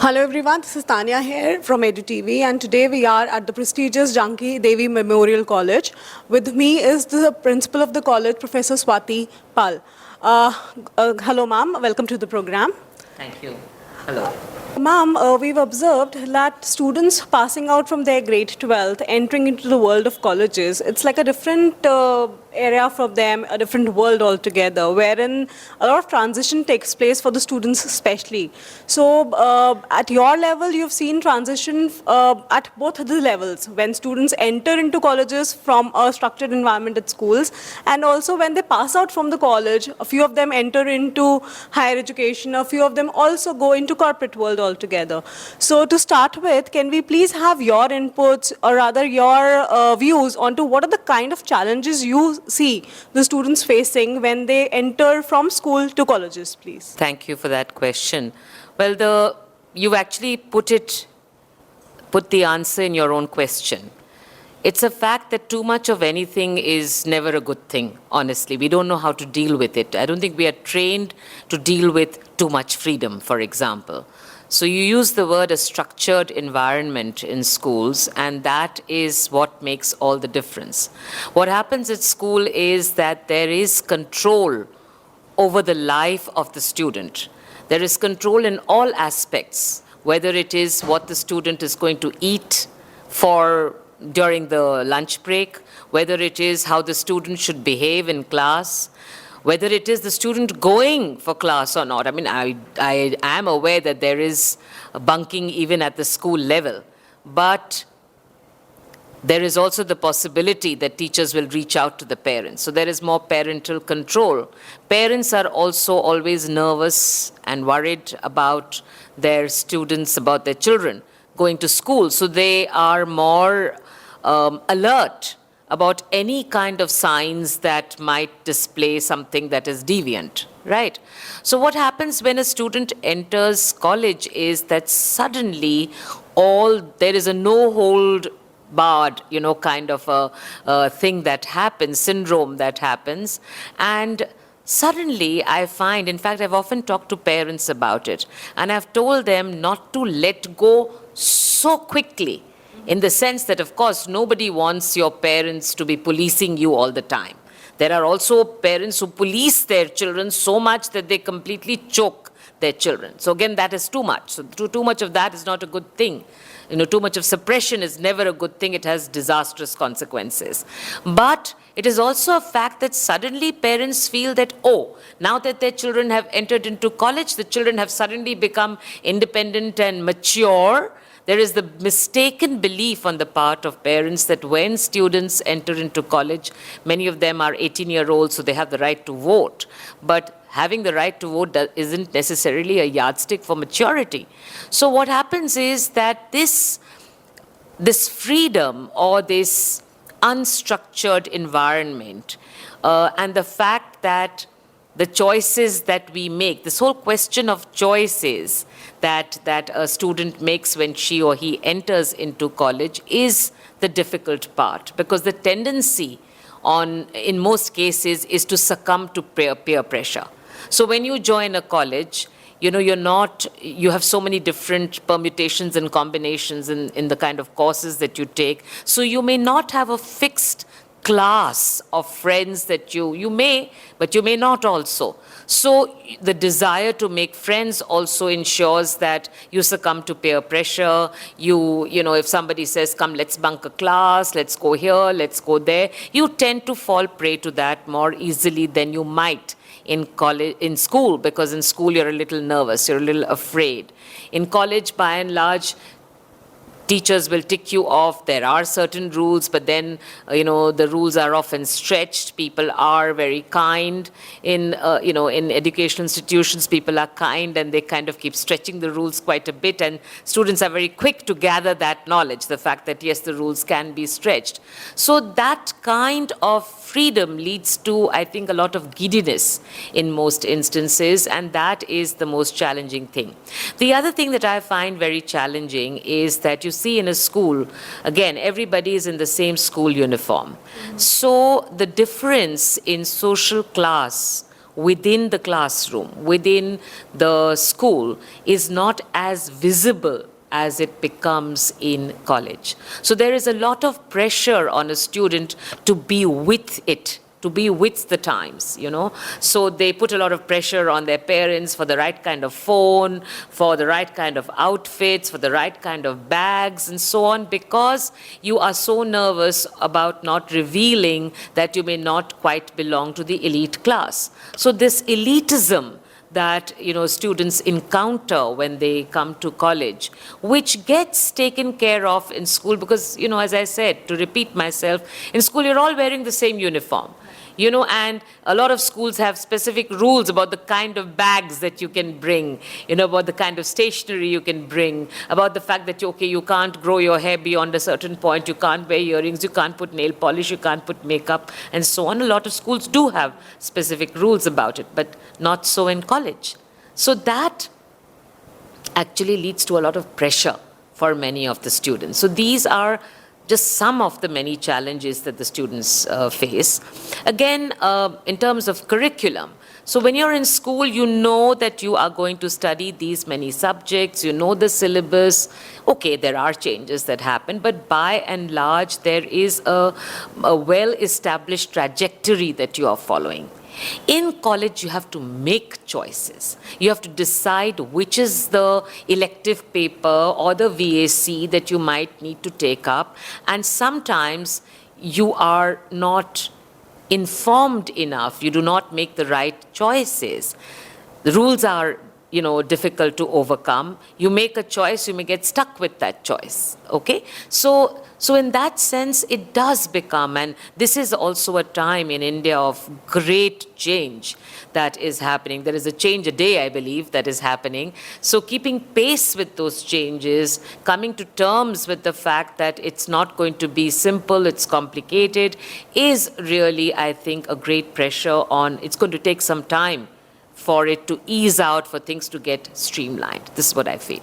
Hello everyone, this is Tanya here from EduTV, and today we are at the prestigious Janki Devi Memorial College. With me is the principal of the college, Professor Swati Pal. Hello ma'am, welcome to the program. Thank you. Hello. Ma'am, we've observed that students passing out from their grade 12th, entering into the world of colleges, it's like a different area for them, a different world altogether, wherein a lot of transition takes place for the students especially. So at your level, you've seen transition at both the levels, when students enter into colleges from a structured environment at schools, and also when they pass out from the college, a few of them enter into higher education, a few of them also go into corporate world altogether. So to start with, can we please have your inputs, or rather your views onto what are the kind of challenges you see the students facing when they enter from school to colleges, please? Thank you for that question. Well, you actually put the answer in your own question. It's a fact that too much of anything is never a good thing, honestly. We don't know how to deal with it. I don't think we are trained to deal with too much freedom, for example. So you use the word a structured environment in schools, and that is what makes all the difference. What happens at school is that there is control over the life of the student. There is control in all aspects, whether it is what the student is going to eat during the lunch break, whether it is how the student should behave in class, whether it is the student going for class or not. I mean, I am aware that there is bunking even at the school level, but there is also the possibility that teachers will reach out to the parents. So there is more parental control. Parents are also always nervous and worried about their students, about their children going to school. So they are more alert about any kind of signs that might display something that is deviant, right? So what happens when a student enters college is that suddenly there is a no-hold barred, kind of a thing that happens, syndrome that happens. And suddenly I find, in fact, I've often talked to parents about it, and I've told them not to let go so quickly, in the sense that, of course, nobody wants your parents to be policing you all the time. There are also parents who police their children so much that they completely choke their children. So again, that is too much. So too much of that is not a good thing. Too much of suppression is never a good thing. It has disastrous consequences. But it is also a fact that suddenly parents feel that, now that their children have entered into college, the children have suddenly become independent and mature. There is the mistaken belief on the part of parents that when students enter into college, many of them are 18-year-olds, so they have the right to vote. But having the right to vote isn't necessarily a yardstick for maturity. So what happens is that this freedom, or this unstructured environment, and the fact that the choices that we make, this whole question of choices that a student makes when she or he enters into college is the difficult part, because the tendency in most cases is to succumb to peer pressure. So when you join a college, you have so many different permutations and combinations in the kind of courses that you take. So you may not have a fixed class of friends that you may, but you may not also. So the desire to make friends also ensures that you succumb to peer pressure. If somebody says, come, let's bunk a class, let's go here, let's go there, you tend to fall prey to that more easily than you might in school, because in school you're a little nervous, you're a little afraid. In college, by and large, teachers will tick you off. There are certain rules, but then, the rules are often stretched. People are very kind. In educational institutions, people are kind, and they kind of keep stretching the rules quite a bit. And students are very quick to gather that knowledge, the fact that, yes, the rules can be stretched. So that kind of freedom leads to, I think, a lot of giddiness in most instances, and that is the most challenging thing. The other thing that I find very challenging is that you see in a school, again, everybody is in the same school uniform. So the difference in social class within the classroom, within the school, is not as visible as it becomes in college. So there is a lot of pressure on a student to be with it, to be with the times, you know. So they put a lot of pressure on their parents for the right kind of phone, for the right kind of outfits, for the right kind of bags, and so on, because you are so nervous about not revealing that you may not quite belong to the elite class. So this elitism that, you know, students encounter when they come to college, which gets taken care of in school because, you know, as I said, to repeat myself, in school you're all wearing the same uniform. You know, and a lot of schools have specific rules about the kind of bags that you can bring, you know, about the kind of stationery you can bring, about the fact that, okay, you can't grow your hair beyond a certain point, you can't wear earrings, you can't put nail polish, you can't put makeup, and so on. A lot of schools do have specific rules about it, but not so in college. So that actually leads to a lot of pressure for many of the students. So these are just some of the many challenges that the students face. Again, in terms of curriculum, so when you're in school, you know that you are going to study these many subjects, you know the syllabus. Okay, there are changes that happen, but by and large, there is a well-established trajectory that you are following. In college, you have to make choices. You have to decide which is the elective paper or the VAC that you might need to take up. And sometimes you are not informed enough. You do not make the right choices. The rules are, you know, difficult to overcome. You make a choice, you may get stuck with that choice, okay? So in that sense, it does become, and this is also a time in India of great change that is happening. There is a change a day, I believe, that is happening. So keeping pace with those changes, coming to terms with the fact that it's not going to be simple, it's complicated, is really, I think, a great pressure on, it's going to take some time for it to ease out, for things to get streamlined. This is what I feel.